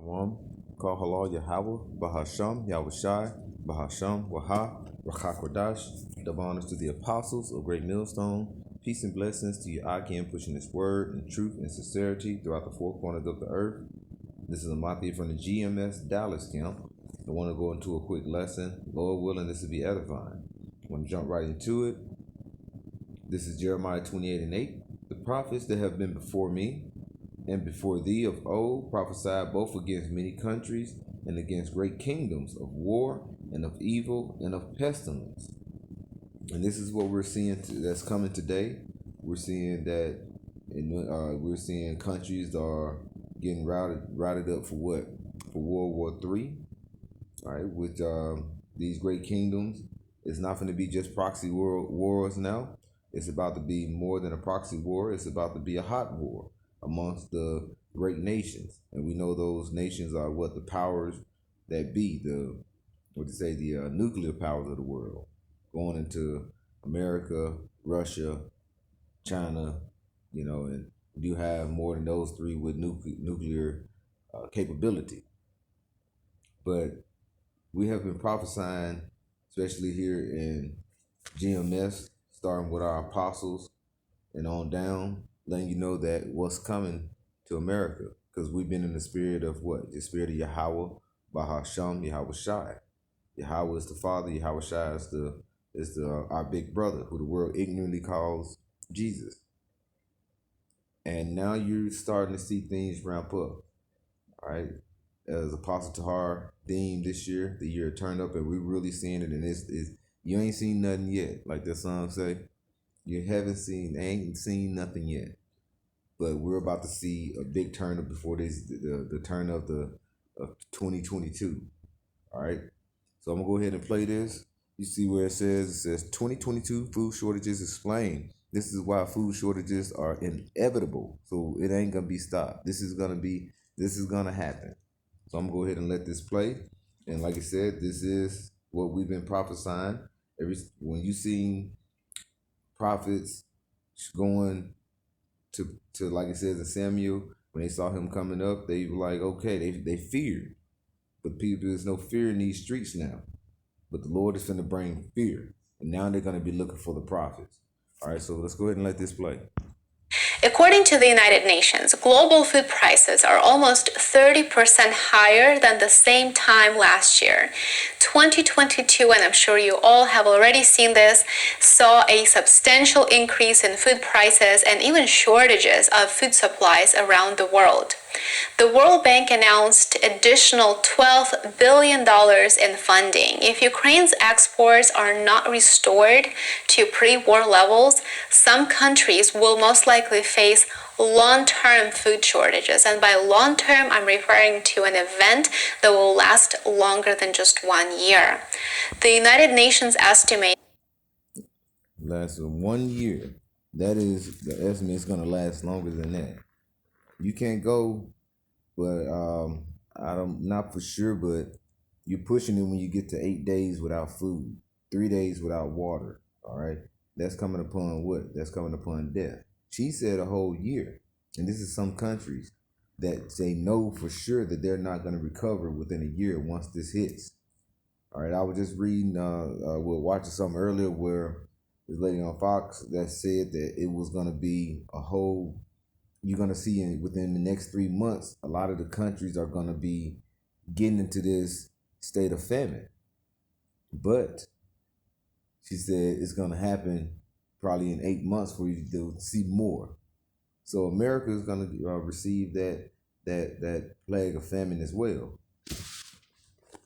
Shalom, Kal Halal Yahweh, Bahasham, Yahushai, Bahasham, Waha, Rachakodash. Double honors to the apostles of Great Millstone. Peace and blessings to you, Akim, pushing this word and truth and sincerity throughout the four corners of the earth. This is Amathi from the GMS Dallas camp. I want to go into a quick lesson. Lord willing, this will be edifying. I want to jump right into it. This is Jeremiah 28:8. The prophets that have been before me and before thee of old prophesied both against many countries and against great kingdoms of war and of evil and of pestilence. And this is what we're seeing that's coming today. We're seeing that we're seeing countries that are getting routed up for what? For World War III. All right, with these great kingdoms. It's not going to be just proxy wars now. It's about to be more than a proxy war. It's about to be a hot war amongst the great nations. And we know those nations are what? The powers that be, the nuclear powers of the world, going into America, Russia, China, and you have more than those three with nuclear capability. But we have been prophesying, especially here in GMS, starting with our apostles and on down, letting you know that what's coming to America, because we've been in the spirit of what? The spirit of Yahweh, Bahasham, Yahushai. Yahweh is the Father, Yahushai is our big brother, who the world ignorantly calls Jesus. And now you're starting to see things ramp up. All right. As Apostle Tahar theme this year, the year turned up, and we're really seeing it, and it's you ain't seen nothing yet, like that song say. You ain't seen nothing yet. But we're about to see a big turn up before the turn of 2022. All right. So I'm gonna go ahead and play this. You see where it says 2022 food shortages explained. This is why food shortages are inevitable. So it ain't gonna be stopped. This is gonna happen. So I'm gonna go ahead and let this play. And like I said, this is what we've been prophesying. When you see prophets going to like it says in Samuel, when they saw him coming up, they were like, okay, they feared. But people, there's no fear in these streets now. But the Lord is going to bring fear. And now they're going to be looking for the prophets. All right, so let's go ahead and let this play. According to the United Nations, global food prices are almost 30% higher than the same time last year. 2022, and I'm sure you all have already seen this, saw a substantial increase in food prices and even shortages of food supplies around the world. The World Bank announced additional $12 billion in funding. If Ukraine's exports are not restored to pre-war levels, some countries will most likely face long-term food shortages. And by long-term, I'm referring to an event that will last longer than just 1 year. The United Nations estimate Last 1 year. That is, the estimate is going to last longer than that. You can't go, but I'm not for sure, but you're pushing it when you get to 8 days without food, 3 days without water. All right, that's coming upon what? That's coming upon death. She said a whole year, and this is some countries that say no for sure that they're not going to recover within a year once this hits. All right, I was just reading, watching something earlier where this lady on Fox that said that it was going to be a whole. You're going to see within the next 3 months, a lot of the countries are going to be getting into this state of famine. But she said it's going to happen probably in 8 months for you to see more. So America is going to receive that plague of famine as well.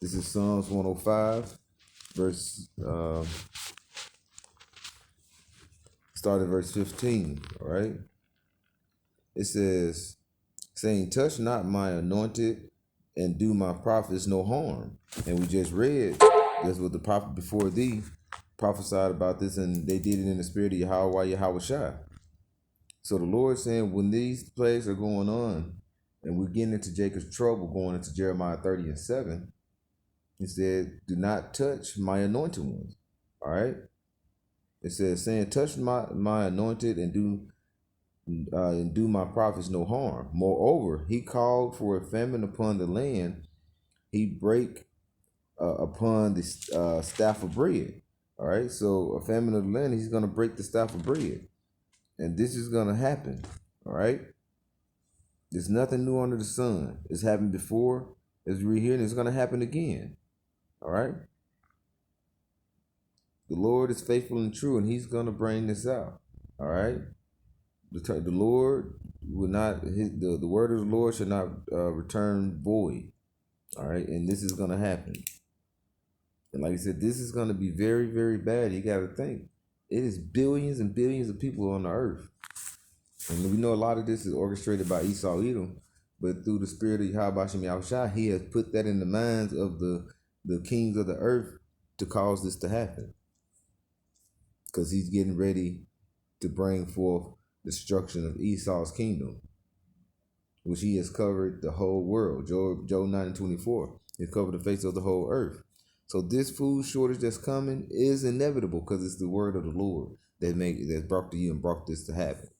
This is Psalms 105, start at verse 15, all right? It says, saying, touch not my anointed and do my prophets no harm. And we just read, that's what the prophet before thee prophesied about this, and they did it in the spirit of Yahushai. So the Lord saying, when these plagues are going on, and we're getting into Jacob's trouble, going into Jeremiah 30:7, he said, do not touch my anointed ones. All right? It says, saying, touch my anointed and do and do my prophets no harm. Moreover, he called for a famine upon the land. He break upon the staff of bread. All right, so a famine of the land, he's going to break the staff of bread. And this is going to happen. All right, there's nothing new under the sun. It's happened before, as we read here, and it's going to happen again. All right, the Lord is faithful and true, and he's going to bring this out. All right, the Lord will not, the word of the Lord shall not return void. All right, and this is going to happen. And like I said, this is going to be very, very bad. You got to think. It is billions and billions of people on the earth. And we know a lot of this is orchestrated by Esau Edom, but through the spirit of Yahweh Hashem Yahushua, he has put that in the minds of the kings of the earth to cause this to happen. Because he's getting ready to bring forth destruction of Esau's kingdom, which he has covered the whole world. Job 9:24. He covered the face of the whole earth. So this food shortage that's coming is inevitable because it's the word of the Lord that's brought to you and brought this to happen.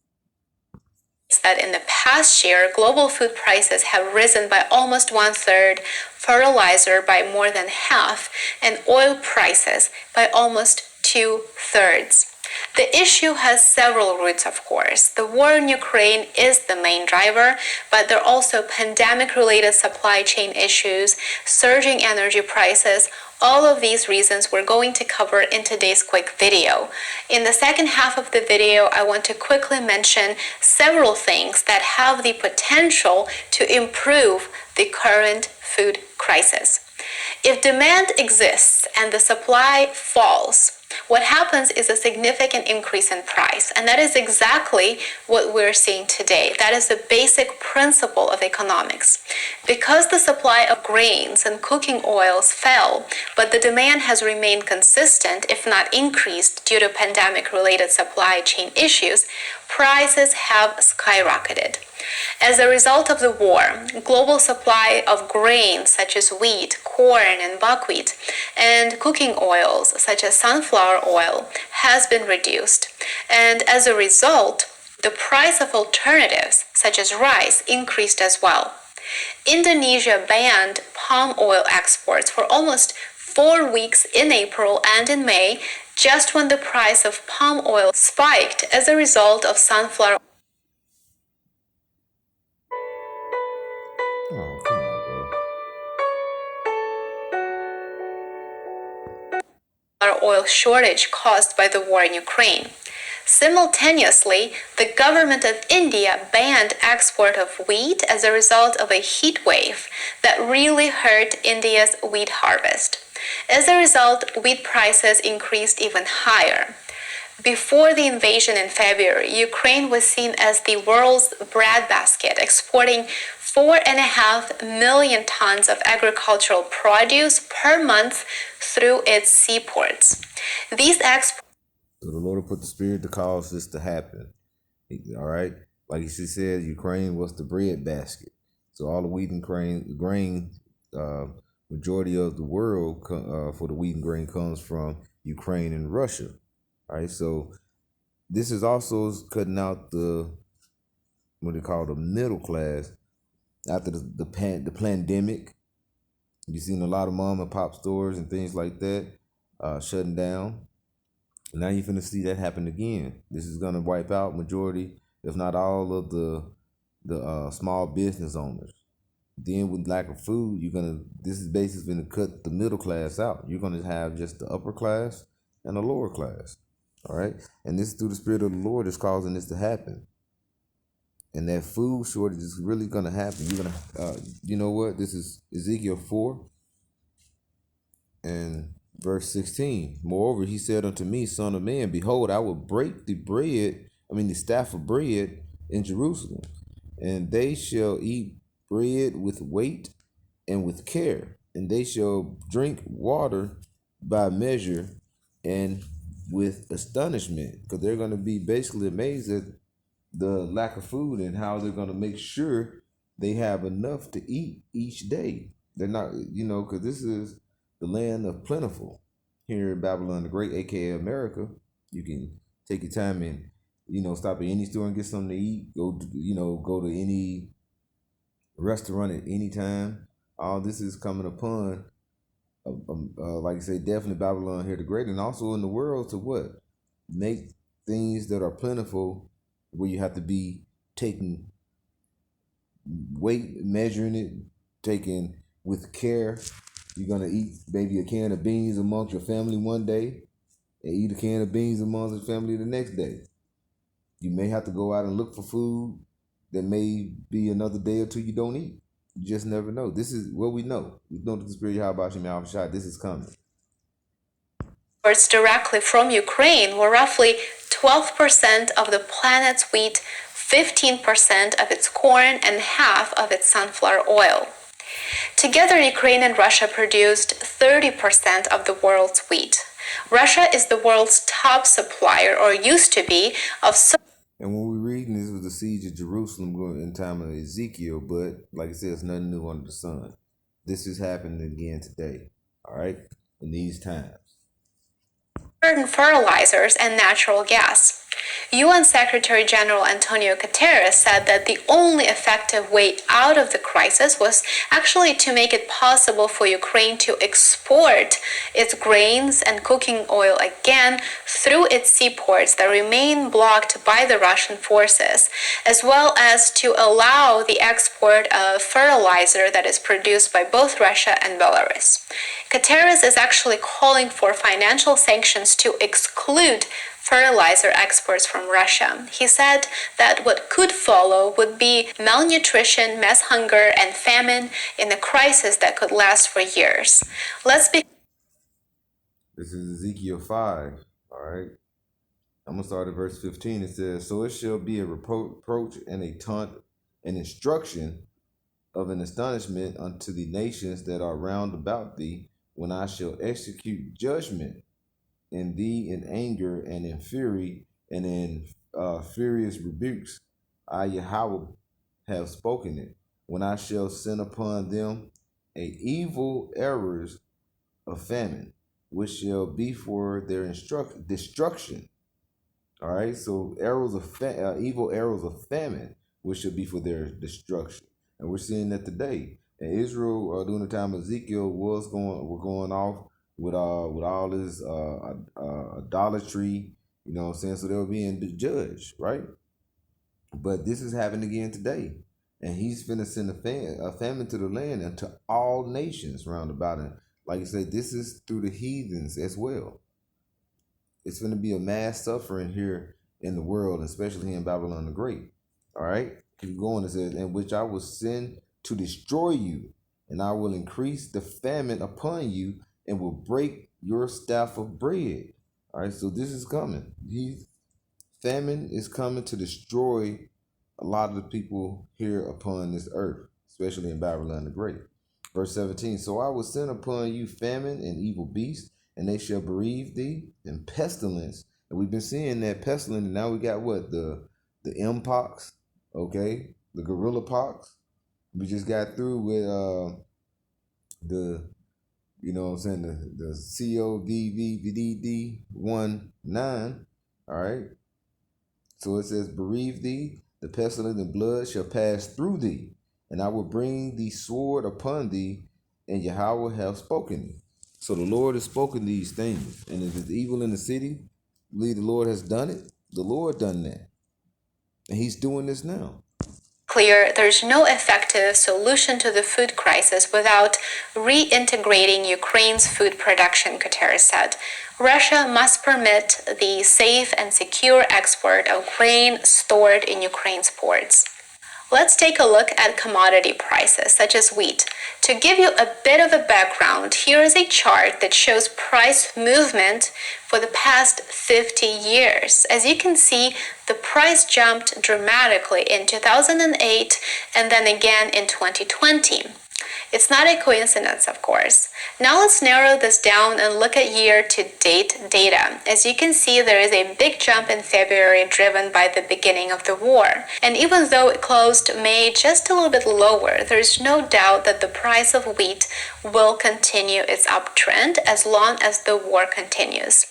That in the past year, global food prices have risen by almost 1/3, fertilizer by more than half, and oil prices by almost 2/3. The issue has several roots, of course. The war in Ukraine is the main driver, but there are also pandemic-related supply chain issues, surging energy prices. All of these reasons we're going to cover in today's quick video. In the second half of the video, I want to quickly mention several things that have the potential to improve the current food crisis. If demand exists and the supply falls, what happens is a significant increase in price, and that is exactly what we're seeing today. That is the basic principle of economics. Because the supply of grains and cooking oils fell, but the demand has remained consistent, if not increased, due to pandemic-related supply chain issues, prices have skyrocketed. As a result of the war, global supply of grains such as wheat, corn, and buckwheat, and cooking oils such as sunflower oil has been reduced. And as a result, the price of alternatives such as rice increased as well. Indonesia banned palm oil exports for almost 4 weeks in April and in May, just when the price of palm oil spiked as a result of sunflower Oh, come on, oil shortage caused by the war in Ukraine. Simultaneously, the government of India banned export of wheat as a result of a heat wave that really hurt India's wheat harvest. As a result, wheat prices increased even higher. Before the invasion in February, Ukraine was seen as the world's breadbasket, exporting 4.5 million tons of agricultural produce per month through its seaports. These exports So the Lord will put the spirit to cause this to happen. All right. Like he said, Ukraine was the bread basket. So all the wheat and grain, majority of the world for the wheat and grain comes from Ukraine and Russia. All right. So this is also cutting out what they call the middle class after the pandemic. You've seen a lot of mom and pop stores and things like that shutting down. Now you're finna see that happen again. This is gonna wipe out majority, if not all, of the small business owners. Then with lack of food, this is basically gonna cut the middle class out. You're gonna have just the upper class and the lower class. All right, and this is through the spirit of the Lord is causing this to happen. And that food shortage is really gonna happen. You're gonna, you know what? This is Ezekiel 4 and verse 16. Moreover, he said unto me, Son of man, behold, I will break the staff of bread in Jerusalem, and they shall eat bread with weight and with care, and they shall drink water by measure and with astonishment, because they're going to be basically amazed at the lack of food and how they're going to make sure they have enough to eat each day. They're not, because this is the land of plentiful here in Babylon the Great, aka America. You can take your time and Stop at any store and get something to eat. Go to any restaurant at any time. All this is coming upon, like I say, definitely Babylon here the Great, and also in the world to what? Make things that are plentiful, where you have to be taking weight, measuring it, taking with care. You're gonna eat maybe a can of beans amongst your family one day, and eat a can of beans amongst your family the next day. You may have to go out and look for food that may be another day or two you don't eat. You just never know. This is what we know. We know the spirit how about you, shot. This is coming. Directly from Ukraine were roughly 12% of the planet's wheat, 15% of its corn, and half of its sunflower oil. Together, Ukraine and Russia produced 30% of the world's wheat. Russia is the world's top supplier, or used to be, of. And when we're reading, this was the siege of Jerusalem in time of Ezekiel, but like I said, it's nothing new under the sun. This is happening again today, all right, in these times. Certain fertilizers and natural gas. UN Secretary General Antonio Guterres said that the only effective way out of the crisis was actually to make it possible for Ukraine to export its grains and cooking oil again through its seaports that remain blocked by the Russian forces, as well as to allow the export of fertilizer that is produced by both Russia and Belarus. Guterres is actually calling for financial sanctions to exclude fertilizer exports from Russia. He said that what could follow would be malnutrition, mass hunger, and famine in a crisis that could last for years. This is Ezekiel 5, all right? I'm going to start at verse 15. It says, "So it shall be a reproach and a taunt, an instruction of an astonishment unto the nations that are round about thee, when I shall execute judgment in thee in anger and in fury and in furious rebukes. I, Yahweh, have spoken it. When I shall send upon them a evil errors of famine, which shall be for their destruction." All right, so evil arrows of famine, which shall be for their destruction, and we're seeing that today. And Israel, during the time of Ezekiel, were going off with all this idolatry, you know what I'm saying? So they were being judged, right? But this is happening again today. And he's finna send a famine to the land and to all nations round about it. Like you say, this is through the heathens as well. It's going to be a mass suffering here in the world, especially here in Babylon the Great. All right? Keep going. It says, "In which I will send to destroy you, and I will increase the famine upon you, and will break your staff of bread." All right, so this is coming. Famine is coming to destroy a lot of the people here upon this earth, especially in Babylon the Great. Verse 17, "So I will send upon you famine and evil beasts, and they shall bereave thee, and pestilence." And we've been seeing that pestilence, and now we got what? The mpox, okay? The gorilla pox. We just got through with the, you know what I'm saying, the COVID-19, all right? So it says, "Bereave thee, the pestilence and blood shall pass through thee, and I will bring the sword upon thee, and Yahweh have spoken it." So the Lord has spoken these things. And if it's evil in the city, believe the Lord has done it. The Lord done that. And he's doing this now. Clear, there's no effective solution to the food crisis without reintegrating Ukraine's food production, Guterres said. Russia must permit the safe and secure export of grain stored in Ukraine's ports. Let's take a look at commodity prices, such as wheat. To give you a bit of a background, here is a chart that shows price movement for the past 50 years. As you can see, the price jumped dramatically in 2008 and then again in 2020. It's not a coincidence, of course. Now let's narrow this down and look at year-to-date data. As you can see, there is a big jump in February driven by the beginning of the war. And even though it closed May just a little bit lower, there's no doubt that the price of wheat will continue its uptrend as long as the war continues.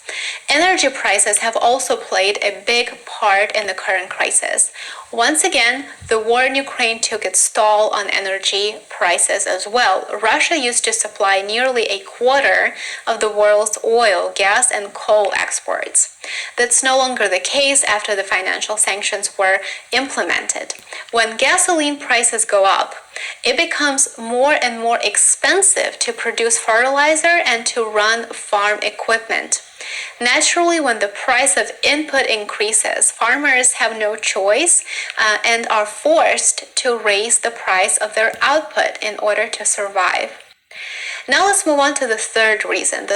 Energy prices have also played a big part in the current crisis. Once again, the war in Ukraine took its toll on energy prices as well. Russia used to supply nearly a quarter of the world's oil, gas, and coal exports. That's no longer the case after the financial sanctions were implemented. When gasoline prices go up, it becomes more and more expensive to produce fertilizer and to run farm equipment. Naturally, when the price of input increases, farmers have no choice and are forced to raise the price of their output in order to survive. Now let's move on to the third reason.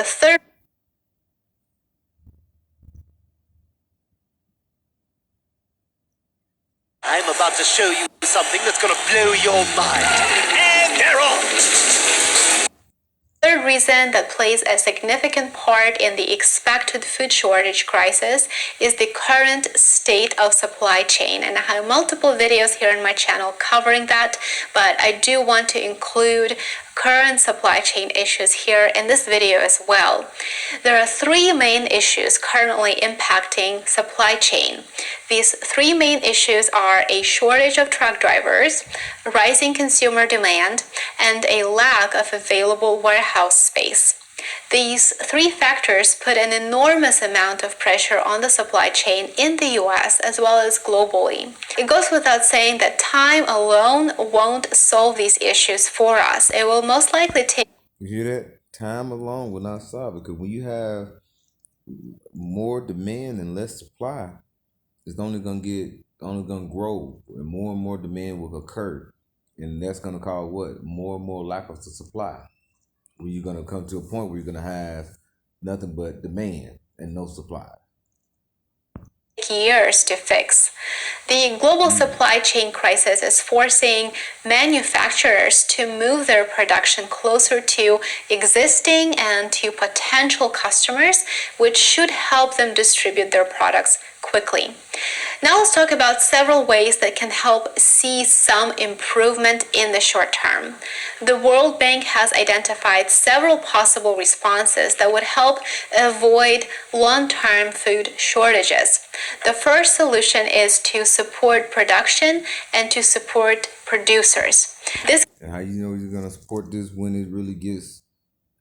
I'm about to show you something that's gonna blow your mind. And they're off! Third reason that plays a significant part in the expected food shortage crisis is the current state of supply chain. And I have multiple videos here on my channel covering that, but I do want to include current supply chain issues here in this video as well. There are three main issues currently impacting supply chain. These three main issues are a shortage of truck drivers, rising consumer demand, and a lack of available warehouse space. These three factors put an enormous amount of pressure on the supply chain in the US as well as globally. It goes without saying that time alone won't solve these issues for us. It will most likely take. You hear that? Time alone will not solve it, because when you have more demand and less supply, it's only gonna grow, and more demand will occur, and that's gonna cause what? More and more lack of the supply. Where you're gonna come to a point where you're gonna have nothing but demand and no supply. Years to fix. The global supply chain crisis is forcing manufacturers to move their production closer to existing and to potential customers, which should help them distribute their products quickly. Now let's talk about several ways that can help see some improvement in the short term. The World Bank has identified several possible responses that would help avoid long-term food shortages. The first solution is to support production and to support producers. And how you know you're gonna support this when it really gets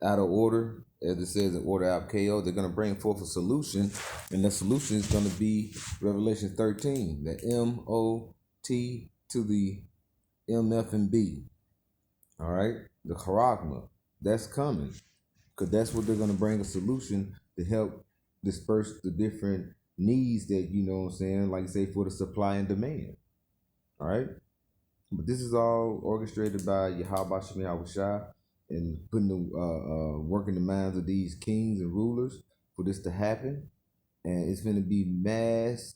out of order? As it says in order out KO, they're gonna bring forth a solution, and the solution is gonna be Revelation 13, the MOT to the MF and B. All right, the charagma, that's coming, because that's what they're gonna bring a solution to help disperse the different needs that, you know what I'm saying, like say for the supply and demand. All right, but this is all orchestrated by Yahweh Shem Yahushua, and putting the working the minds of these kings and rulers for this to happen. And it's going to be mass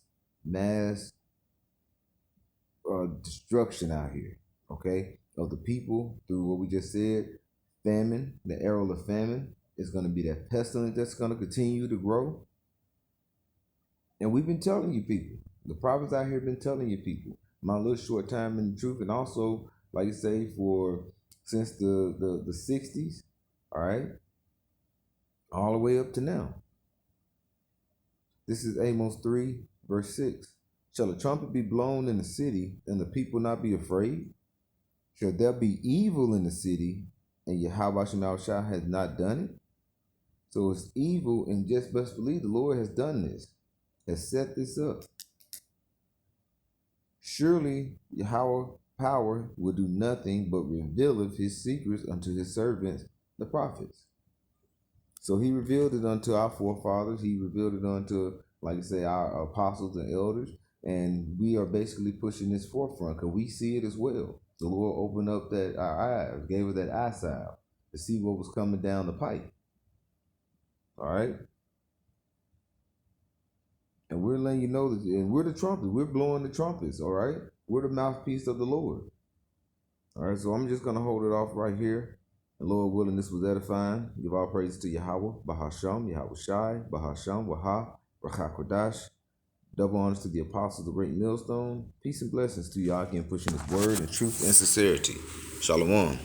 destruction out here, okay, of the people through what we just said. Famine, the arrow of famine, is going to be that pestilence that's going to continue to grow. And we've been telling you people, the prophets out here have been telling you people, my little short time in the truth, and also, like you say, for since the 60s, all right, all the way up to now. This is Amos 3, verse 6. Shall a trumpet be blown in the city, and the people not be afraid? Shall there be evil in the city, and Yahweh Shem Shah has not done it? So it's evil, and just best believe the Lord has done this, has set this up. Surely Yahweh power will do nothing but revealeth his secrets unto his servants, the prophets. So he revealed it unto our forefathers. He revealed it unto, like I say, our apostles and elders. And we are basically pushing this forefront because we see it as well. The Lord opened up that our eyes, gave us that eyesight to see what was coming down the pipe. All right. And we're letting you know that, and we're the trumpets. We're blowing the trumpets, all right? We're the mouthpiece of the Lord. All right, so I'm just going to hold it off right here. And Lord willing, this was edifying. Give all praises to Yahweh, Bahasham, Yahweh Shai, Bahasham, Waha, Rachakodash. Double honors to the apostles, the great millstone. Peace and blessings to y'all again, pushing this word in truth and sincerity. Shalom.